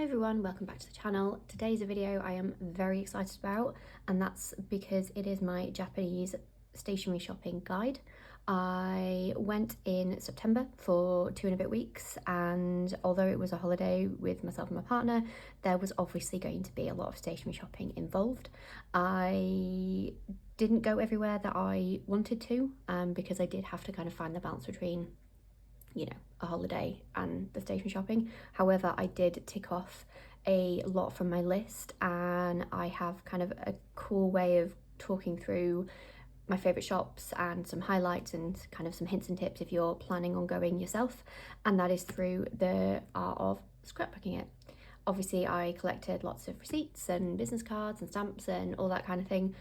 Hi everyone, welcome back to the channel. Today's a video I am very excited about, and that's because it is my Japanese stationery shopping guide. I went in September for 2.5 weeks, and although it was a holiday with myself and my partner, there was obviously going to be a lot of stationery shopping involved. I didn't go everywhere that I wanted to because I did have to kind of find the balance between a holiday and the station shopping. However, I did tick off a lot from my list, and I have kind of a cool way of talking through my favourite shops and some highlights and kind of some hints and tips if you're planning on going yourself, and that is through the art of scrapbooking it. Obviously, I collected lots of receipts and business cards and stamps and all that kind of thing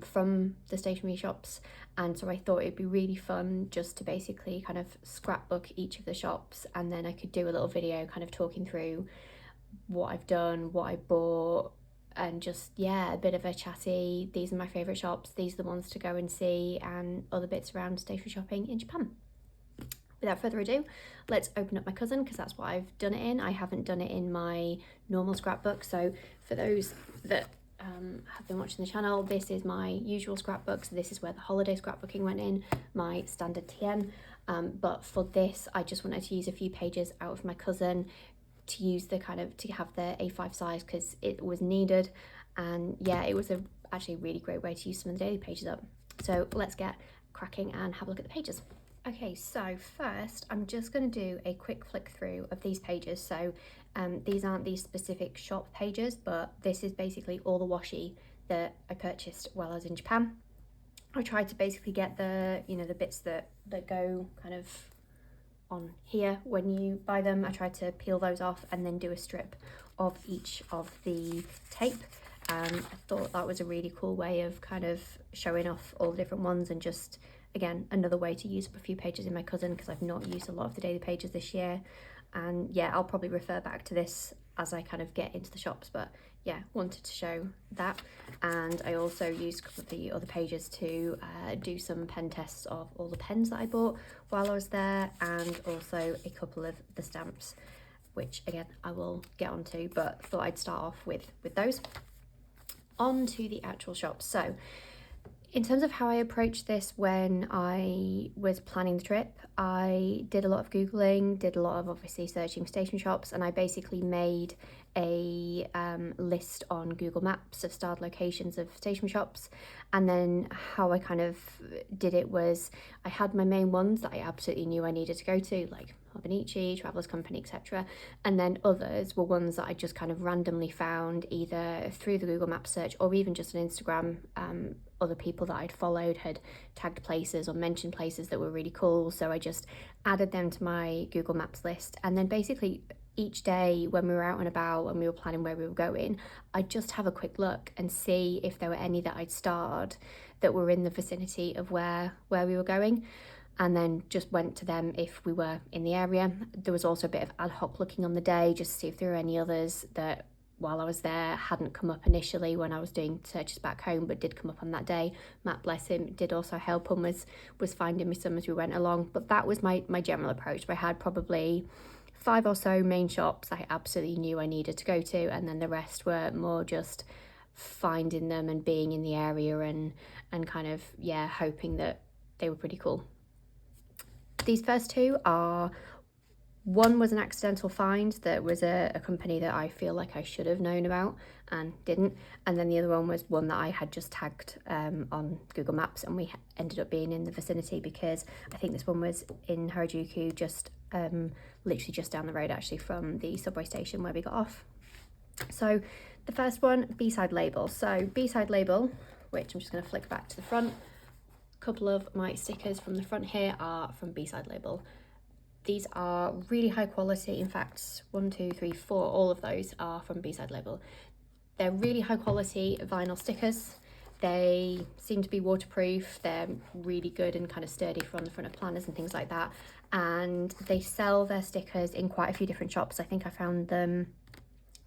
from the stationery shops, and so I thought it'd be really fun just to basically kind of scrapbook each of the shops, and then I could do a little video kind of talking through what I've done, what I bought, and just, yeah, a bit of a chatty, these are my favourite shops, these are the ones to go and see, and other bits around stationery shopping in Japan. Without further ado, let's open up my cousin, because that's what I've done it in. I haven't done it in my normal scrapbook. So for those that have been watching the channel, this is my usual scrapbook. So this is where the holiday scrapbooking went in, my standard TN. But for this, I just wanted to use a few pages out of my cousin to use the to have the A5 size, because it was needed. And yeah, it was actually a really great way to use some of the daily pages up. So let's get cracking and have a look at the pages. Okay, so first I'm just going to do a quick flick through of these pages. So these aren't these specific shop pages, but this is basically all the washi that I purchased while I was in Japan. I tried to basically get the the bits that go kind of on here when you buy them. I tried to peel those off and then do a strip of each of the tape. I thought that was a really cool way of kind of showing off all the different ones, and just again another way to use up a few pages in my cousin, because I've not used a lot of the daily pages this year. And yeah, I'll probably refer back to this as I kind of get into the shops, but yeah, wanted to show that. And I also used a couple of the other pages to do some pen tests of all the pens that I bought while I was there, and also a couple of the stamps, which again I will get onto, but thought I'd start off with those. On to the actual shops. So in terms of how I approached this when I was planning the trip, I did a lot of Googling, did a lot of obviously searching stationery shops, and I basically made a list on Google Maps of starred locations of stationery shops. And then how I kind of did it was I had my main ones that I absolutely knew I needed to go to, like Hobonichi, Travelers Company, etc. And then others were ones that I just kind of randomly found either through the Google Maps search or even just on Instagram. Other people that I'd followed had tagged places or mentioned places that were really cool, so I just added them to my Google Maps list. And then basically each day when we were out and about and we were planning where we were going, I'd just have a quick look and see if there were any that I'd starred that were in the vicinity of where we were going, and then just went to them if we were in the area. There was also a bit of ad hoc looking on the day just to see if there were any others that while I was there hadn't come up initially when I was doing searches back home, but did come up on that day. Matt, bless him, did also help and was finding me some as we went along. But that was my general approach. I had probably 5 or so main shops I absolutely knew I needed to go to, and then the rest were more just finding them and being in the area and kind of, yeah, hoping that they were pretty cool. These first two are, one was an accidental find that was a company that I feel like I should have known about and didn't, and then the other one was one that I had just tagged on Google Maps, and we ended up being in the vicinity because I think this one was in Harajuku, just literally just down the road actually from the subway station where we got off. So the first one, B-side label. So B-side label, which I'm just going to flick back to the front. A couple of my stickers from the front here are from B-side label. These are really high quality. In fact, 1, 2, 3, 4, all of those are from B-side label. They're really high quality vinyl stickers. They seem to be waterproof. They're really good and kind of sturdy for on the front of planners and things like that. And they sell their stickers in quite a few different shops. I think I found them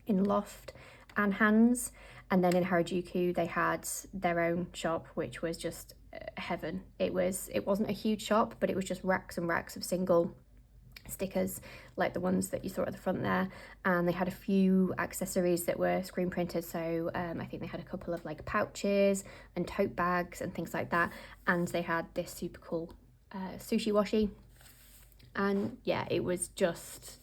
in Loft and Hands. And then in Harajuku, they had their own shop, which was just heaven. It wasn't a huge shop, but it was just racks and racks of single stickers like the ones that you saw at the front there, and they had a few accessories that were screen printed. So I think they had a couple of like pouches and tote bags and things like that, and they had this super cool sushi washi. And yeah, it was just,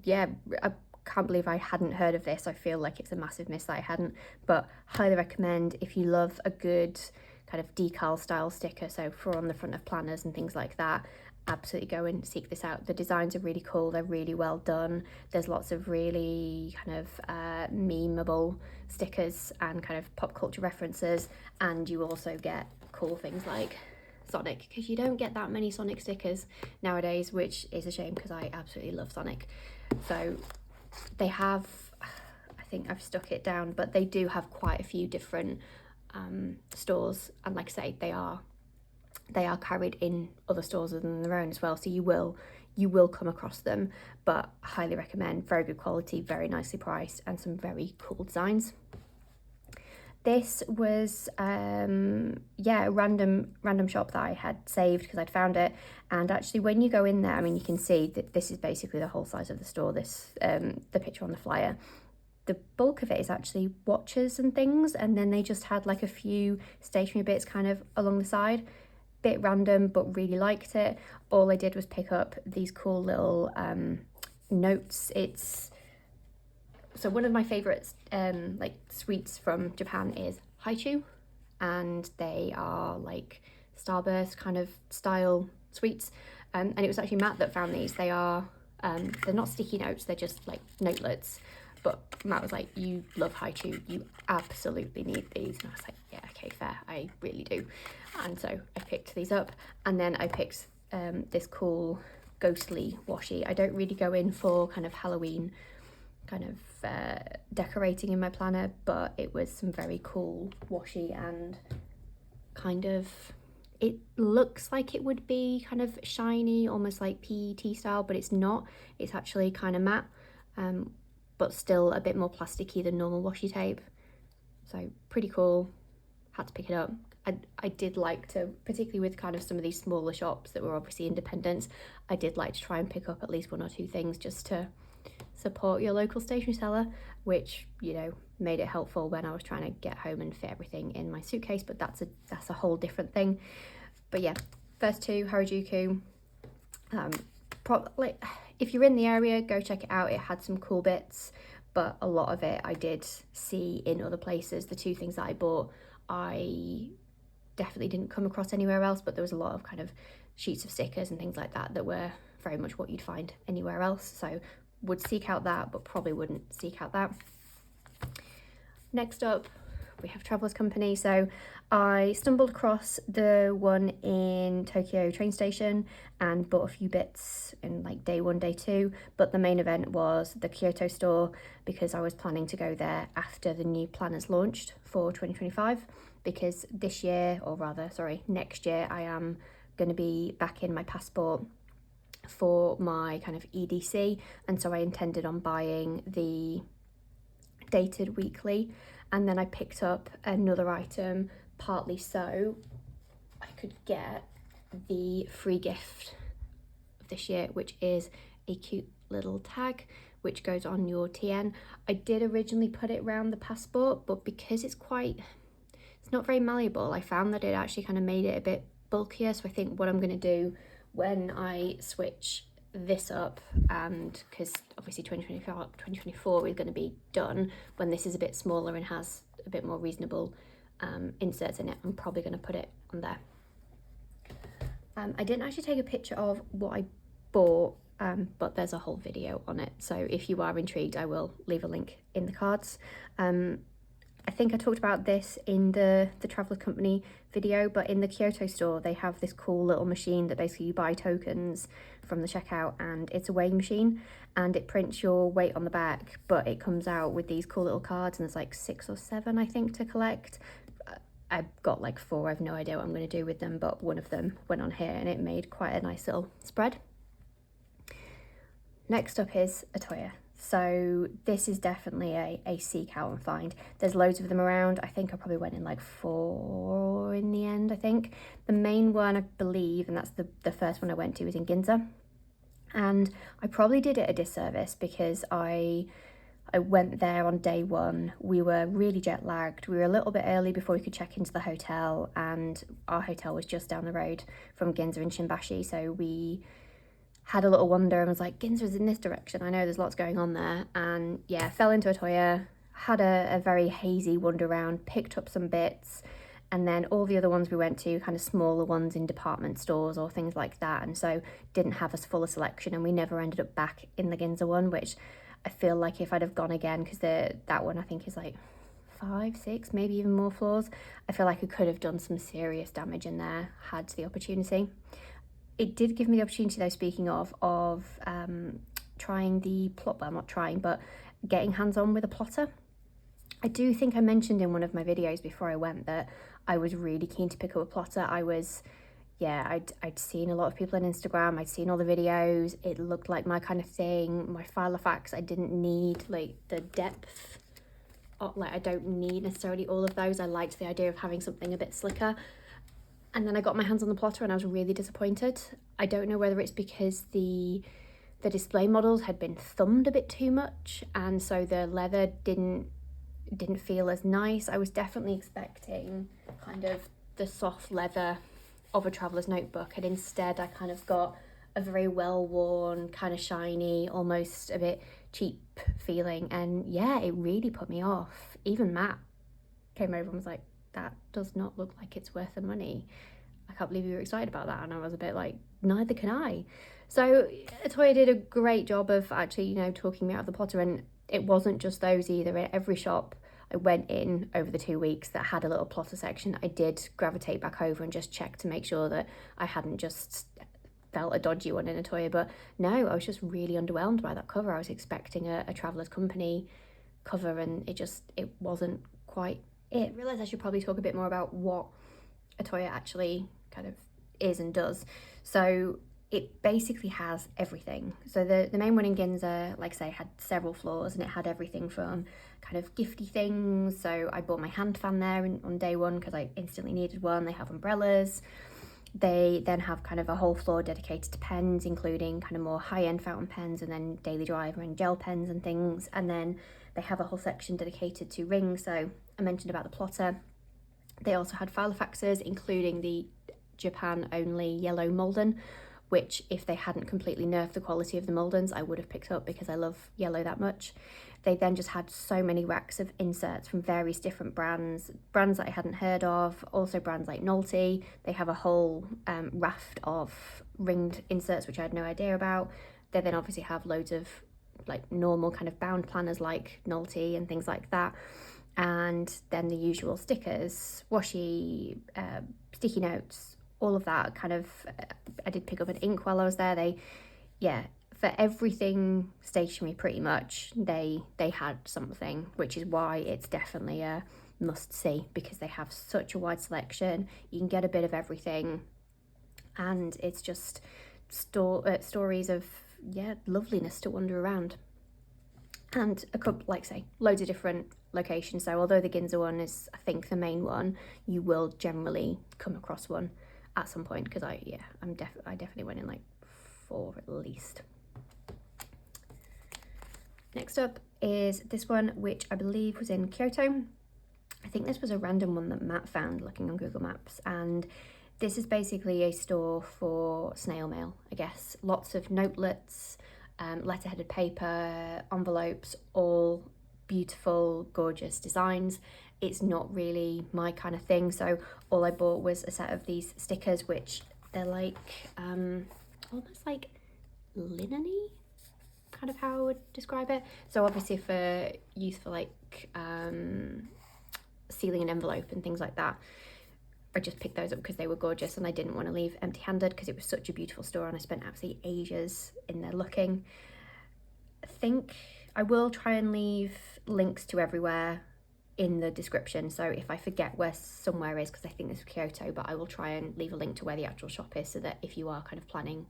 yeah, I can't believe I hadn't heard of this. I feel like it's a massive miss that I hadn't, but highly recommend if you love a good kind of decal style sticker, so for on the front of planners and things like that. Absolutely go and seek this out. The designs are really cool, they're really well done. There's lots of really kind of memeable stickers and kind of pop culture references, and you also get cool things like Sonic, because you don't get that many Sonic stickers nowadays, which is a shame because I absolutely love Sonic. So they have, I think I've stuck it down, but they do have quite a few different stores, and like I say, they are carried in other stores other than their own as well, so you will come across them. But highly recommend, very good quality, very nicely priced, and some very cool designs. This was yeah, a random shop that I had saved because I'd found it. And actually when you go in there, I mean, you can see that this is basically the whole size of the store, this the picture on the flyer. The bulk of it is actually watches and things, and then they just had like a few stationery bits kind of along the side. Bit random, but really liked it. All I did was pick up these cool little notes. So one of my favorites like sweets from Japan is haichu, and they are like Starburst kind of style sweets. And it was actually Matt that found these. They're not sticky notes, they're just like notelets. But Matt was like, you love haichu, you absolutely need these. And I was like, yeah, okay, fair, I really do. And so I picked these up, and then I picked this cool ghostly washi. I don't really go in for kind of Halloween kind of decorating in my planner, but it was some very cool washi, and kind of, it looks like it would be kind of shiny, almost like PET style, but it's not. It's actually kind of matte, but still a bit more plasticky than normal washi tape. So pretty cool, had to pick it up. I did like to, particularly with kind of some of these smaller shops that were obviously independents, I did like to try and pick up at least one or two things just to support your local stationery seller, which, you know, made it helpful when I was trying to get home and fit everything in my suitcase, but that's a whole different thing. But yeah, first two, Harajuku, probably if you're in the area, go check it out. It had some cool bits, but a lot of it I did see in other places. The two things that I bought, I definitely didn't come across anywhere else, but there was a lot of kind of sheets of stickers and things like that that were very much what you'd find anywhere else. So would seek out that, but probably wouldn't seek out that. Next up, we have Travelers Company. So I stumbled across the one in Tokyo train station and bought a few bits in like day one, day two, but the main event was the Kyoto store because I was planning to go there after the new planners launched for 2025, because this year, or rather, sorry, next year, I am going to be back in my passport for my kind of EDC, and so I intended on buying the dated weekly, and then I picked up another item partly so I could get the free gift of this year, which is a cute little tag which goes on your TN. I did originally put it around the passport, but because it's not very malleable, I found that it actually kind of made it a bit bulkier. So I think what I'm going to do when I switch this up, and because obviously 2024 is going to be done, when this is a bit smaller and has a bit more reasonable inserts in it, I'm probably going to put it on there. I didn't actually take a picture of what I bought, but there's a whole video on it, so if you are intrigued, I will leave a link in the cards. I think I talked about this in the Traveller Company video, but in the Kyoto store, they have this cool little machine that basically you buy tokens from the checkout, and it's a weighing machine, and it prints your weight on the back, but it comes out with these cool little cards, and there's like 6 or 7, I think, to collect. I've got like 4, I have no idea what I'm going to do with them, but one of them went on here, and it made quite a nice little spread. Next up is Atoya. So this is definitely a seek out and find. There's loads of them around. I think I probably went in like 4 in the end, I think. The main one, I believe, and that's the first one I went to, was in Ginza. And I probably did it a disservice because I went there on day one. We were really jet lagged. We were a little bit early before we could check into the hotel, and our hotel was just down the road from Ginza and Shimbashi. So we had a little wander and was like, Ginza's in this direction. I know there's lots going on there. And yeah, fell into Otoya, had a very hazy wander around, picked up some bits. And then all the other ones we went to, kind of smaller ones in department stores or things like that. And so didn't have as full a selection, and we never ended up back in the Ginza one, which I feel like if I'd have gone again, because that one I think is like 5, 6, maybe even more floors, I feel like I could have done some serious damage in there had the opportunity. It did give me the opportunity, though, speaking of trying the plot, well, not trying, but getting hands-on with a plotter. I do think I mentioned in one of my videos before I went that I was really keen to pick up a plotter. I'd seen a lot of people on Instagram, I'd seen all the videos, it looked like my kind of thing. My Filofax, I didn't need like the depth, like I don't need necessarily all of those. I liked the idea of having something a bit slicker. And then I got my hands on the plotter and I was really disappointed. I don't know whether it's because the display models had been thumbed a bit too much, and so the leather didn't feel as nice. I was definitely expecting kind of the soft leather of a traveler's notebook, and instead I kind of got a very well-worn, kind of shiny, almost a bit cheap feeling. And yeah, it really put me off. Even Matt came over and was like, that does not look like it's worth the money. I can't believe you were excited about that. And I was a bit like, neither can I. So Otoya did a great job of actually, you know, talking me out of the plotter. And it wasn't just those either. At every shop I went in over the 2 weeks that had a little plotter section, I did gravitate back over and just check to make sure that I hadn't just felt a dodgy one in Otoya. But no, I was just really underwhelmed by that cover. I was expecting a Traveller's Company cover, and it wasn't quite it. I realised I should probably talk a bit more about what Otoya actually kind of is and does. So it basically has everything. So the main one in Ginza, like I say, had several floors, and it had everything from kind of gifty things. So I bought my hand fan there on day one because I instantly needed one. They have umbrellas. They then have kind of a whole floor dedicated to pens, including kind of more high-end fountain pens, and then daily driver and gel pens and things. And then they have a whole section dedicated to rings. So I mentioned about the plotter. They also had Filofaxes, including the Japan-only yellow Malden, which if they hadn't completely nerfed the quality of the Maldens, I would have picked up because I love yellow that much. They then just had so many racks of inserts from various different brands that I hadn't heard of, also brands like Nolte. They have a whole raft of ringed inserts, which I had no idea about. They then obviously have loads of like normal kind of bound planners like Nolte and things like that. And then the usual stickers, washi, sticky notes, all of that kind of, I did pick up an ink while I was there. For everything stationery pretty much, they had something, which is why it's definitely a must-see, because they have such a wide selection. You can get a bit of everything, and it's just stories of, loveliness to wander around. And a couple, like say, loads of different locations. So although the Ginza one is, I think, the main one, you will generally come across one at some point, because I definitely went in like 4 at least. Next up is this one, which I believe was in Kyoto. I think this was a random one that Matt found looking on Google Maps, and this is basically a store for snail mail, I guess. Lots of notelets, letter-headed paper, envelopes, all beautiful, gorgeous designs. It's not really my kind of thing, so all I bought was a set of these stickers, which they're like almost like linen-y, kind of how I would describe it. So obviously for use for like sealing an envelope and things like that, I just picked those up because they were gorgeous, and I didn't want to leave empty-handed because it was such a beautiful store, and I spent absolutely ages in there looking. I think I will try and leave links to everywhere in the description, so if I forget where somewhere is, because I think this is Kyoto, but I will try and leave a link to where the actual shop is, so that if you are kind of planning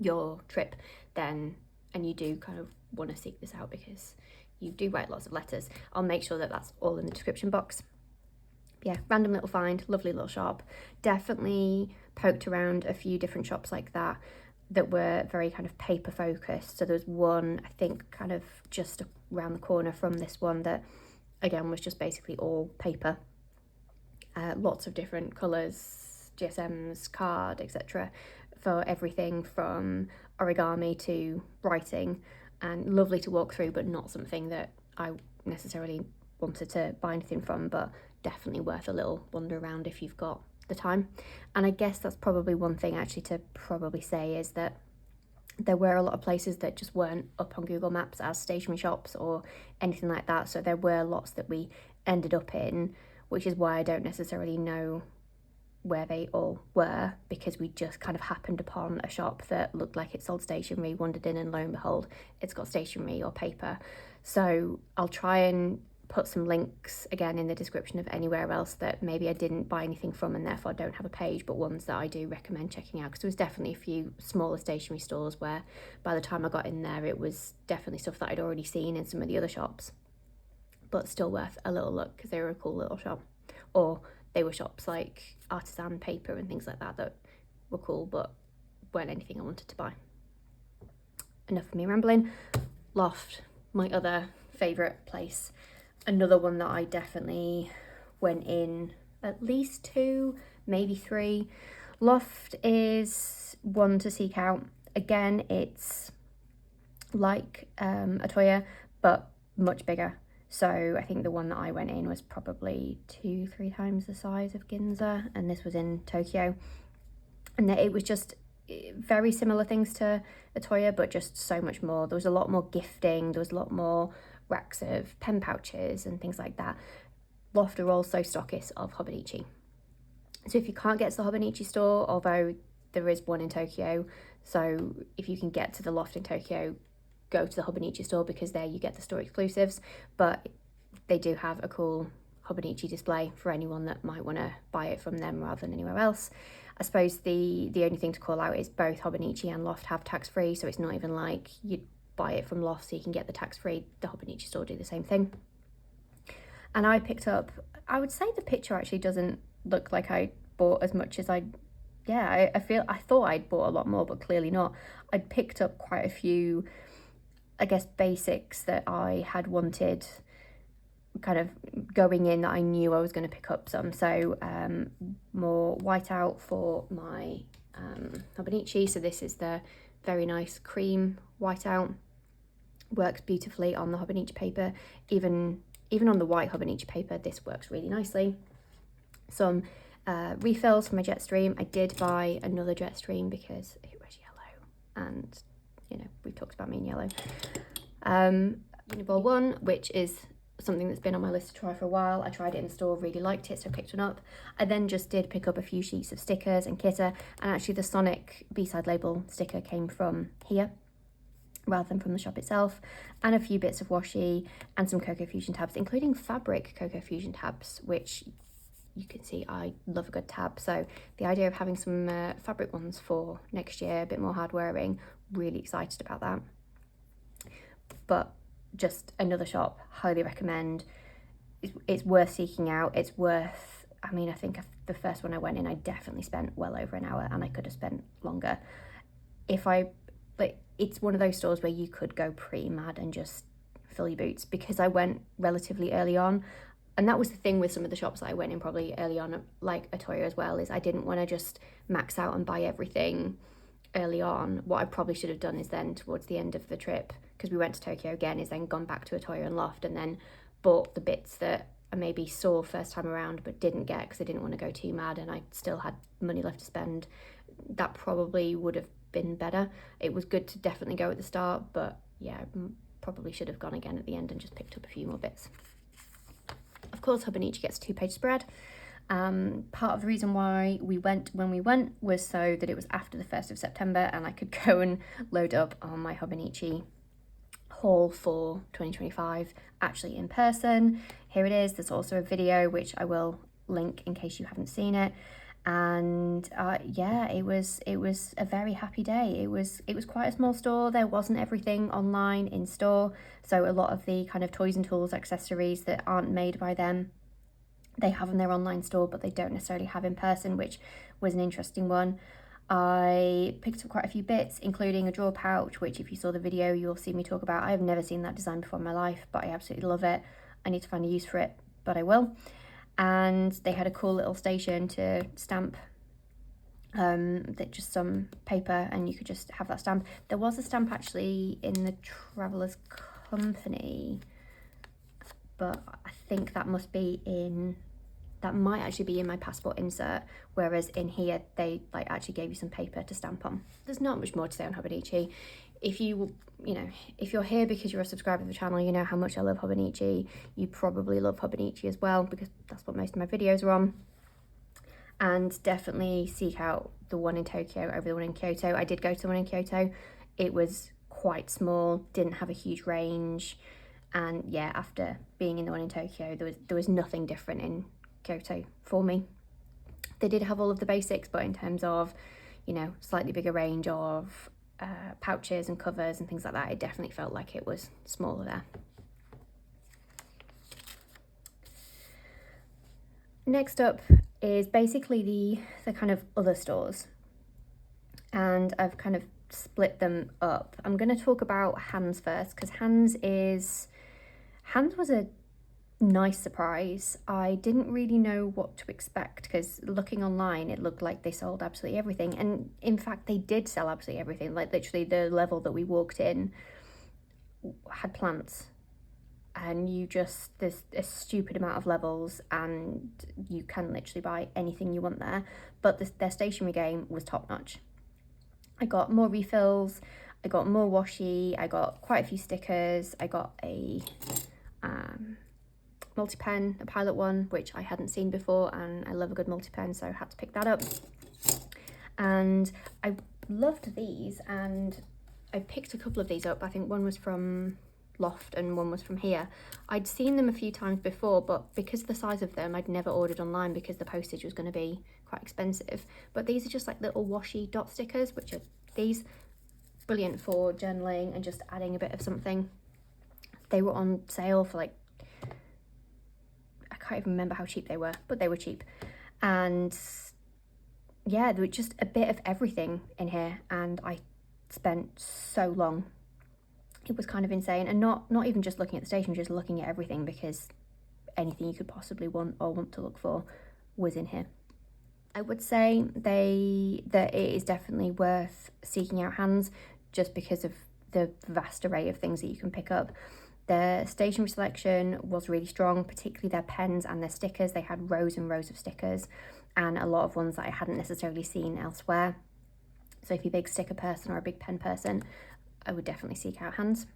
your trip then, and you do kind of want to seek this out because you do write lots of letters, I'll make sure that that's all in the description box. Yeah, random little find, lovely little shop. Definitely poked around a few different shops like that. that were very kind of paper focused. So there was one, I think, kind of just around the corner from this one that again was just basically all paper, lots of different colours, GSMs, card, etc., for everything from origami to writing, and lovely to walk through, but not something that I necessarily wanted to buy anything from, but definitely worth a little wander around if you've got the time. And I guess that's probably one thing actually to probably say, is that there were a lot of places that just weren't up on Google Maps as stationery shops or anything like that, so there were lots that we ended up in, which is why I don't necessarily know where they all were, because we just kind of happened upon a shop that looked like it sold stationery, wandered in, and lo and behold, it's got stationery or paper. So I'll try and put some links again in the description of anywhere else that maybe I didn't buy anything from and therefore don't have a page, but ones that I do recommend checking out, because there was definitely a few smaller stationery stores where by the time I got in there it was definitely stuff that I'd already seen in some of the other shops, but still worth a little look because they were a cool little shop. Or they were shops like Artisan Paper and things like that that were cool but weren't anything I wanted to buy. Enough of me rambling. Loft, my other favourite place. Another one that I definitely went in at least 2, maybe 3. Loft is one to seek out. Again, it's like Atoya, but much bigger. So I think the one that I went in was probably 2-3 times the size of Ginza, and this was in Tokyo. And it was just very similar things to Atoya, but just so much more. There was a lot more gifting, there was a lot more racks of pen pouches and things like that. Loft are also stockists of Hobonichi. So if you can't get to the Hobonichi store, although there is one in Tokyo, so if you can get to the Loft in Tokyo, go to the Hobonichi store, because there you get the store exclusives, but they do have a cool Hobonichi display for anyone that might want to buy it from them rather than anywhere else. I suppose the only thing to call out is both Hobonichi and Loft have tax-free, so it's not even like you'd buy it from Loft so you can get the tax-free. The Hobonichi store do the same thing. And I picked up, I would say the picture actually doesn't look like I bought as much as I thought I'd bought a lot more, but clearly not. I'd picked up quite a few, I guess, basics that I had wanted kind of going in, that I knew I was going to pick up some. So more whiteout for my Hobonichi. So this is the very nice cream whiteout. Works beautifully on the Hobonichi paper. Even on the white Hobonichi paper, this works really nicely. Some refills for my Jetstream. I did buy another Jetstream because it was yellow, and you know, we've talked about me in yellow. Uniball 1, which is something that's been on my list to try for a while. I tried it in store, really liked it, so I picked one up. I then just did pick up a few sheets of stickers and Kitta, and actually the Sonic B-side label sticker came from here rather than from the shop itself, and a few bits of washi and some Cocoa Fusion tabs, including fabric Cocoa Fusion tabs, which you can see I love a good tab. So the idea of having some fabric ones for next year, a bit more hard wearing, really excited about that. But just another shop, highly recommend. It's worth seeking out. It's worth, I mean, I think the first one I went in, I definitely spent well over an hour, and I could have spent longer. It's one of those stores where you could go pretty mad and just fill your boots, because I went relatively early on. And that was the thing with some of the shops that I went in probably early on, like Atoya as well, is I didn't want to just max out and buy everything early on. What I probably should have done is then towards the end of the trip, because we went to Tokyo again, is then gone back to Atoya and Loft and then bought the bits that I maybe saw first time around but didn't get because I didn't want to go too mad and I still had money left to spend. That probably would have been better. It was good to definitely go at the start, but yeah, probably should have gone again at the end and just picked up a few more bits. Of course, Hobonichi gets a 2-page spread. Part of the reason why we went when we went was so that it was after the 1st of September and I could go and load up on my Hobonichi haul for 2025 actually in person. Here it is. There's also a video which I will link in case you haven't seen it. And yeah, it was a very happy day. It was quite a small store. There wasn't everything online in store, so a lot of the kind of toys and tools, accessories that aren't made by them, they have in their online store, but they don't necessarily have in person, which was an interesting one. I picked up quite a few bits, including a drawer pouch, which if you saw the video, you'll see me talk about. I have never seen that design before in my life, but I absolutely love it. I need to find a use for it, but I will. And they had a cool little station to stamp that just some paper, and you could just have that stamp. There was a stamp actually in the Traveller's Company, but I think that must be in, that might actually be in my passport insert, whereas in here they like actually gave you some paper to stamp on. There's not much more to say on Hobonichi. If you know, if you're here because you're a subscriber to the channel, you know how much I love Hobonichi. You probably love Hobonichi as well, because that's what most of my videos are on. And definitely seek out the one in Tokyo over the one in Kyoto. I did go to the one in Kyoto. It was quite small, didn't have a huge range. And yeah, after being in the one in Tokyo, there was nothing different in Kyoto for me. They did have all of the basics, but in terms of, you know, slightly bigger range of pouches and covers and things like that, it definitely felt like it was smaller there. Next up is basically the kind of other stores, and I've kind of split them up. I'm going to talk about Hands first, because Hands was a nice surprise. I didn't really know what to expect, because looking online it looked like they sold absolutely everything, and in fact they did sell absolutely everything. Like literally the level that we walked in had plants, and there's a stupid amount of levels and you can literally buy anything you want there. But their stationery game was top notch. I got more refills, I got more washi, I got quite a few stickers, I got a multi-pen, a Pilot one, which I hadn't seen before, and I love a good multi-pen, so I had to pick that up. And I loved these, and I picked a couple of these up. I think one was from Loft and one was from here. I'd seen them a few times before, but because of the size of them, I'd never ordered online because the postage was going to be quite expensive. But these are just like little washi dot stickers, which are these, brilliant for journaling and just adding a bit of something. They were on sale for like, I can't even remember how cheap they were, but they were cheap. And yeah, there was just a bit of everything in here, and I spent so long. It was kind of insane, and not even just looking at the station, just looking at everything, because anything you could possibly want to look for was in here. I would say that it is definitely worth seeking out Hands, just because of the vast array of things that you can pick up. Their stationery selection was really strong, particularly their pens and their stickers. They had rows and rows of stickers, and a lot of ones that I hadn't necessarily seen elsewhere. So if you're a big sticker person or a big pen person, I would definitely seek out Hands.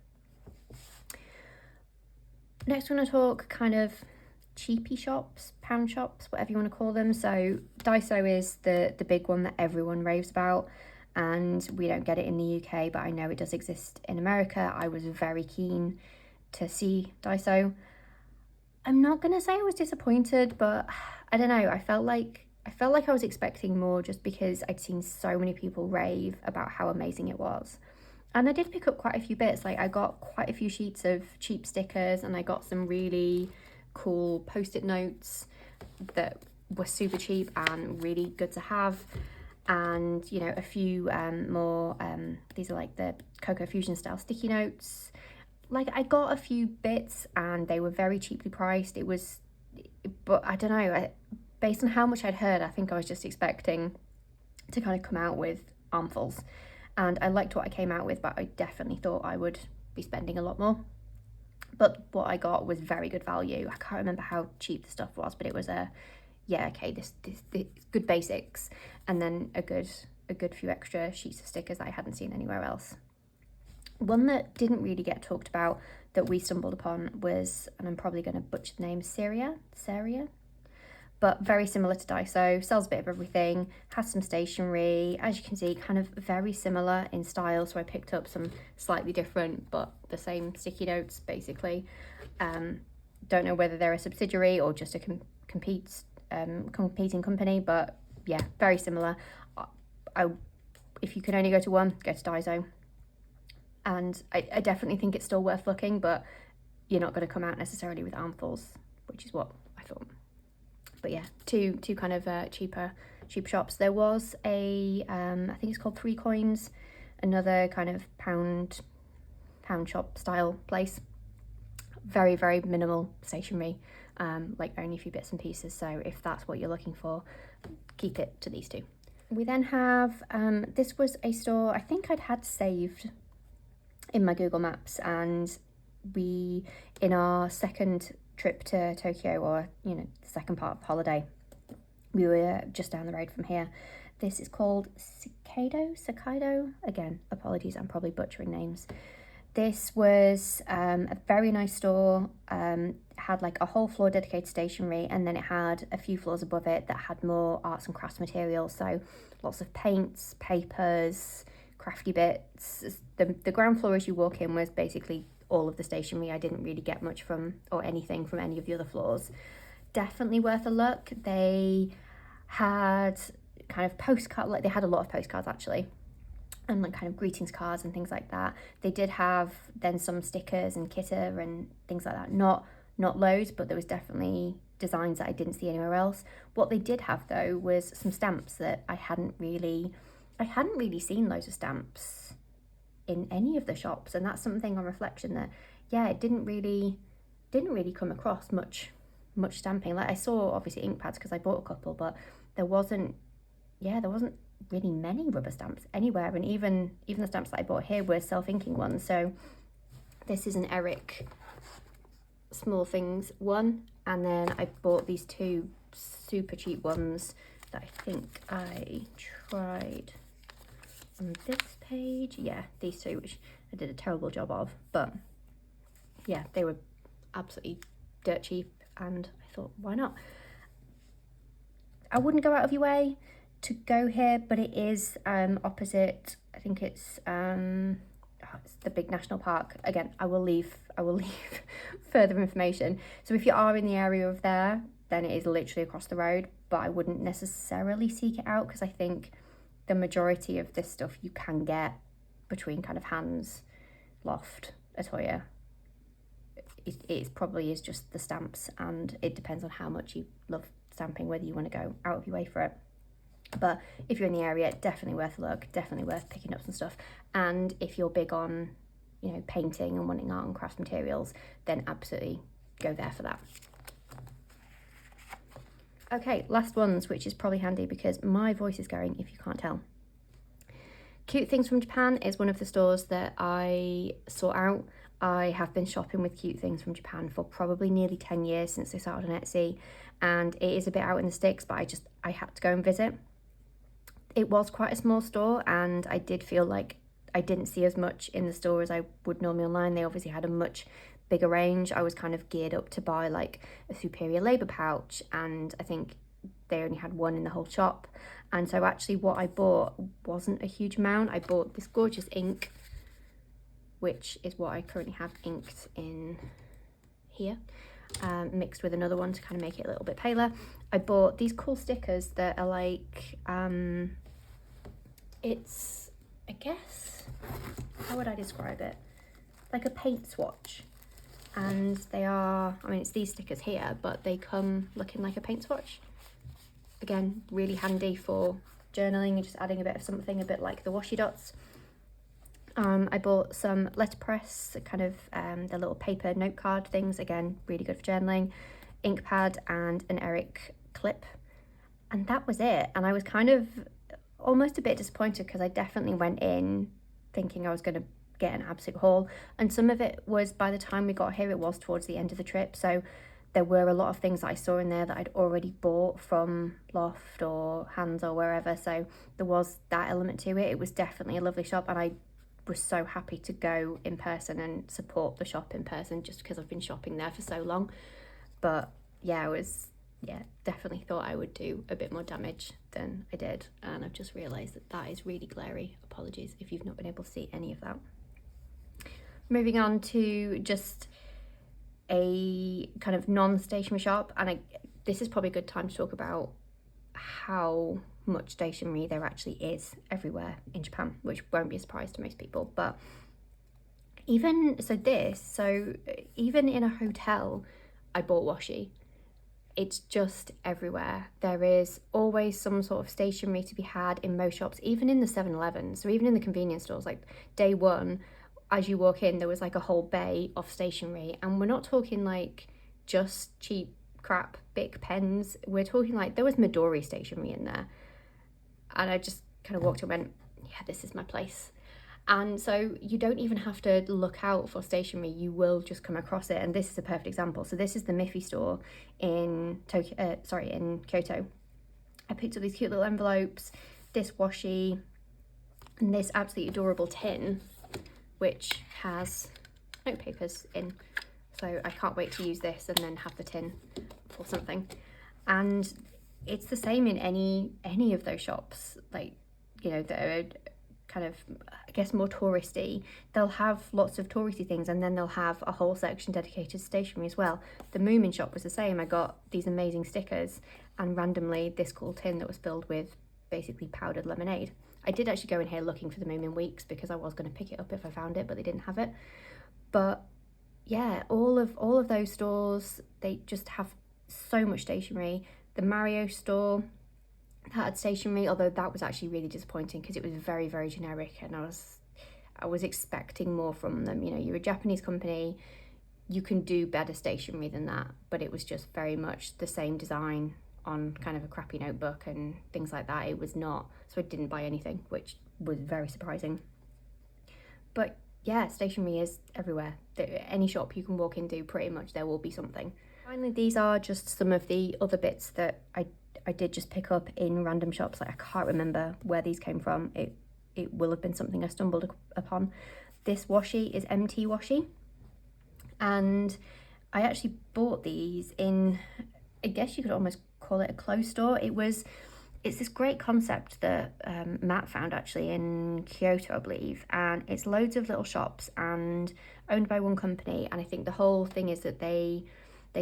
Next, we're going to talk kind of cheapy shops, pound shops, whatever you want to call them. So Daiso is the big one that everyone raves about, and we don't get it in the UK, but I know it does exist in America. I was very keen to see Daiso. I'm not going to say I was disappointed, but I don't know. I felt like I was expecting more, just because I'd seen so many people rave about how amazing it was. And I did pick up quite a few bits. Like I got quite a few sheets of cheap stickers, and I got some really cool post-it notes that were super cheap and really good to have. And, you know, a few more, these are like the Cocoa Fusion style sticky notes. Like I got a few bits and they were very cheaply priced. But I don't know, based on how much I'd heard, I think I was just expecting to kind of come out with armfuls. And I liked what I came out with, but I definitely thought I would be spending a lot more. But what I got was very good value. I can't remember how cheap the stuff was, but it was this good basics, and then a good few extra sheets of stickers that I hadn't seen anywhere else. One that didn't really get talked about that we stumbled upon was, and I'm probably going to butcher the name, Saria, but very similar to Daiso, sells a bit of everything, has some stationery, as you can see, kind of very similar in style. So I picked up some slightly different, but the same sticky notes, basically. Don't know whether they're a subsidiary or just a competing company, but yeah, very similar. If you can only go to one, go to Daiso. And I definitely think it's still worth looking, but you're not going to come out necessarily with armfuls, which is what I thought. But yeah, two kind of cheaper cheap shops. There was a, I think it's called 3 Coins, another kind of pound shop style place. Very, very minimal stationery, like only a few bits and pieces. So if that's what you're looking for, keep it to these two. We then have, this was a store I think I'd had saved in my Google Maps, and we, in our second trip to Tokyo, or you know, the second part of the holiday, we were just down the road from here. This is called Sakaido. Again, apologies, I'm probably butchering names. This was a very nice store, had like a whole floor dedicated stationery, and then it had a few floors above it that had more arts and crafts materials, so lots of paints, papers, crafty bits. The ground floor as you walk in was basically all of the stationery. I didn't really get much from, or anything from, any of the other floors. Definitely worth a look. They had kind of postcard, like they had a lot of postcards actually, and like kind of greetings cards and things like that. They did have then some stickers and kitter and things like that. Not loads, but there was definitely designs that I didn't see anywhere else. What they did have though was some stamps that I hadn't really seen loads of stamps in any of the shops, and that's something on reflection that, yeah, it didn't really come across much stamping. Like I saw obviously ink pads because I bought a couple, but there wasn't really many rubber stamps anywhere, and even the stamps that I bought here were self-inking ones. So this is an Eric Small Things one, and then I bought these two super cheap ones that I think I tried on this page. Yeah, these two, which I did a terrible job of, but yeah, they were absolutely dirt cheap, and I thought, why not? I wouldn't go out of your way to go here, but it is opposite, I think it's the big national park. Again, I will leave further information. So if you are in the area of there, then it is literally across the road, but I wouldn't necessarily seek it out, because I think the majority of this stuff you can get between kind of Hands, Loft, Atoya. It probably is just the stamps, and it depends on how much you love stamping, whether you want to go out of your way for it. But if you're in the area, definitely worth a look, definitely worth picking up some stuff. And if you're big on, you know, painting and wanting art and crafts materials, then absolutely go there for that. Okay, last ones, which is probably handy because my voice is going, if you can't tell. Cute Things from Japan is one of the stores that I sought out. I have been shopping with Cute Things from Japan for probably nearly 10 years since they started on Etsy, and it is a bit out in the sticks, but I had to go and visit. It was quite a small store, and I did feel like I didn't see as much in the store as I would normally online. They obviously had a much bigger range. I was kind of geared up to buy like a Superior Labour pouch, and I think they only had one in the whole shop. And so actually what I bought wasn't a huge amount. I bought this gorgeous ink, which is what I currently have inked in here, mixed with another one to kind of make it a little bit paler. I bought these cool stickers that are like, it's, I guess, how would I describe it? Like a paint swatch. And they are, I mean, it's these stickers here, but they come looking like a paint swatch. Again, really handy for journaling and just adding a bit of something, a bit like the washi dots. I bought some letterpress, kind of the little paper note card things, again, really good for journaling, ink pad, and an Eric clip. And that was it. And I was kind of almost a bit disappointed because I definitely went in thinking I was going to get an absolute haul. And some of it was, by the time we got here, it was towards the end of the trip. So there were a lot of things that I saw in there that I'd already bought from Loft or Hands or wherever. So there was that element to it. It was definitely a lovely shop, and I was so happy to go in person and support the shop in person just because I've been shopping there for so long. But yeah, definitely thought I would do a bit more damage than I did, and I've just realised that that is really glary. Apologies if you've not been able to see any of that. Moving on to just a kind of non-stationery shop, and this is probably a good time to talk about how much stationery there actually is everywhere in Japan, which won't be a surprise to most people. But even in a hotel I bought washi. It's just everywhere. There is always some sort of stationery to be had in most shops, even in the 7-Elevens, so even in the convenience stores. Like day one, as you walk in, there was like a whole bay of stationery, and we're not talking like just cheap crap Bic pens. We're talking like there was Midori stationery in there, and I just kind of walked and went, yeah, this is my place. And so you don't even have to look out for stationery, you will just come across it. And this is a perfect example. So this is the Miffy store in in Kyoto. I picked up these cute little envelopes, this washi, and this absolutely adorable tin, which has note papers in. So I can't wait to use this and then have the tin for something. And it's the same in any of those shops, like, you know, that are kind of, I guess, more touristy. They'll have lots of touristy things, and then they'll have a whole section dedicated to stationery as well. The Moomin shop was the same. I got these amazing stickers and randomly this cool tin that was filled with basically powdered lemonade. I did actually go in here looking for the Moomin Weeks because I was going to pick it up if I found it, but they didn't have it. But yeah, all of those stores, they just have so much stationery. The Mario store had stationery, although that was actually really disappointing because it was very, very generic, and I was expecting more from them. You know, you're a Japanese company, you can do better stationery than that, but it was just very much the same design on kind of a crappy notebook and things like that. It was not, so I didn't buy anything, which was very surprising. But yeah, stationery is everywhere. Any shop you can walk into, pretty much there will be something. Finally, these are just some of the other bits that I did just pick up in random shops. Like, I can't remember where these came from. It will have been something I stumbled upon. This washi is MT washi, and I actually bought these in, I guess you could almost call it a clothes store. It's this great concept that Matt found actually in Kyoto, I believe, and it's loads of little shops and owned by one company. And I think the whole thing is that they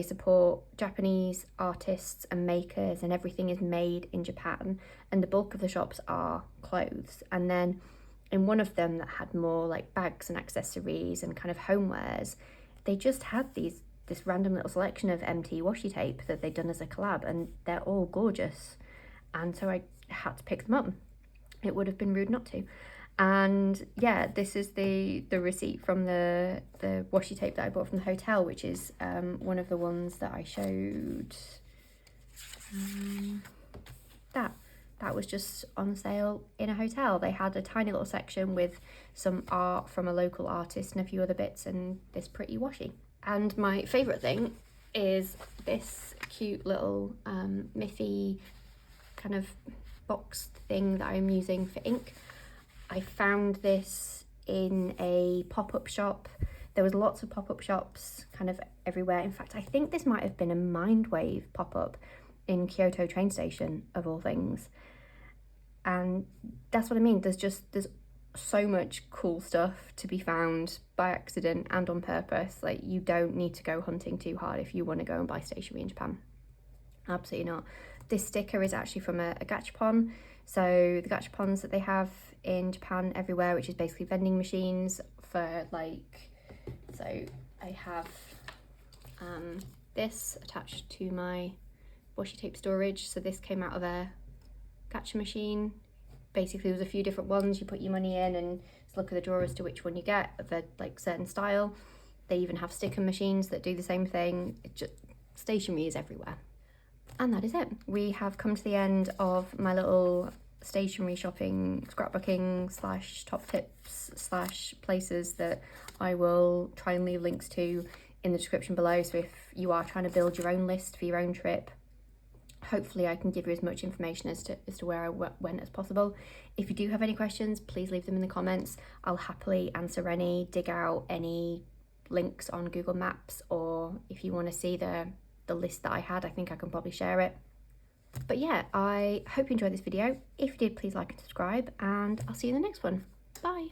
support Japanese artists and makers, and everything is made in Japan, and the bulk of the shops are clothes. And then in one of them that had more like bags and accessories and kind of homewares, they just had this random little selection of MT washi tape that they'd done as a collab, and they're all gorgeous. And so I had to pick them up. It would have been rude not to. And yeah, this is the receipt from the washi tape that I bought from the hotel, which is one of the ones that I showed. That was just on sale in a hotel. They had a tiny little section with some art from a local artist and a few other bits, and this pretty washi. And my favourite thing is this cute little Miffy kind of box thing that I'm using for ink. I found this in a pop-up shop. There was lots of pop-up shops kind of everywhere. In fact, I think this might have been a Mindwave pop-up in Kyoto train station, of all things. And that's what I mean. There's so much cool stuff to be found by accident and on purpose. Like, you don't need to go hunting too hard if you want to go and buy stationery in Japan. Absolutely not. This sticker is actually from a gachapon. So the gachapons that they have in Japan everywhere, which is basically vending machines for, like, so I have this attached to my washi tape storage. So this came out of a gacha machine. Basically, there's a few different ones. You put your money in and just look at the drawer as to which one you get of a like certain style. They even have sticker machines that do the same thing. Stationery is everywhere. And that is it. We have come to the end of my little stationery shopping, scrapbooking / top tips / places that I will try and leave links to in the description below. So if you are trying to build your own list for your own trip, hopefully I can give you as much information as to where I went as possible. If you do have any questions, please leave them in the comments. I'll happily answer any, dig out any links on Google Maps, or if you want to see the list that I had, I think I can probably share it. But yeah, I hope you enjoyed this video. If you did, please like and subscribe, and I'll see you in the next one. Bye.